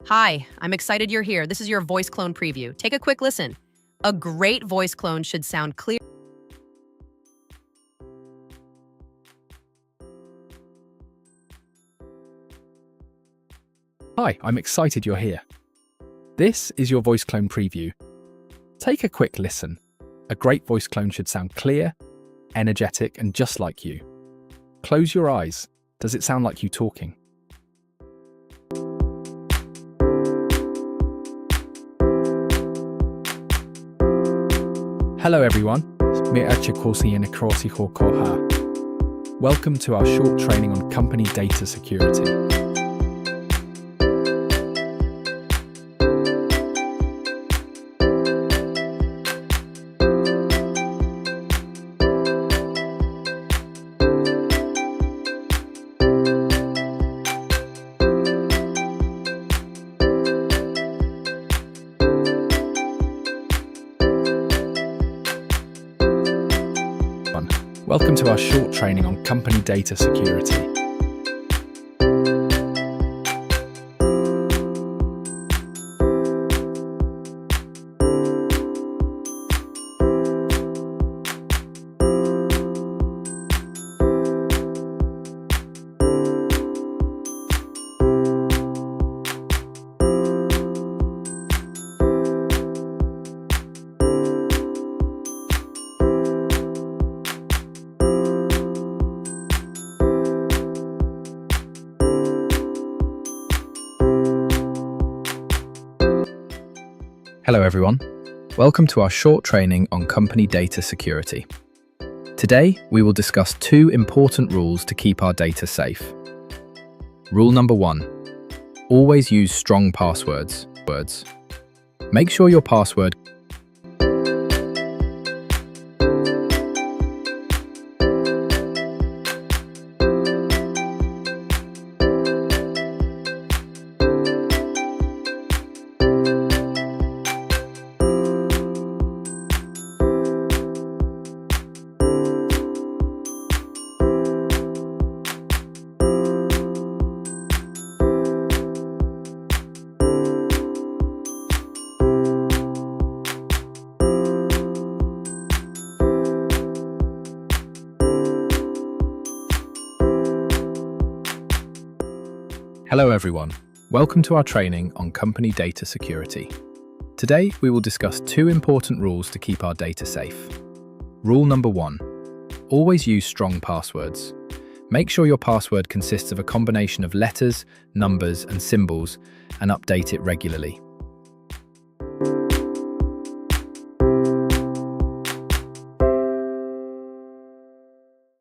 Hi, I'm excited you're here. This is your voice clone preview. Take a quick listen. A great voice clone should sound clear. Hi, I'm excited you're here. This is your voice clone preview. Take a quick listen. A great voice clone should sound clear, energetic, and just like you. Close your eyes. Does it sound like you talking? Hello everyone. Welcome to our short training on company data security. Welcome to our short training on company data security. Hello everyone, welcome to our short training on company data security. Today, we will discuss two important rules to keep our data safe. Rule number 1, always use strong passwords. Make sure your password Hello everyone, welcome to our training on company data security. Today we will discuss two important rules to keep our data safe. Rule number 1, always use strong passwords. Make sure your password consists of a combination of letters, numbers and symbols and update it regularly.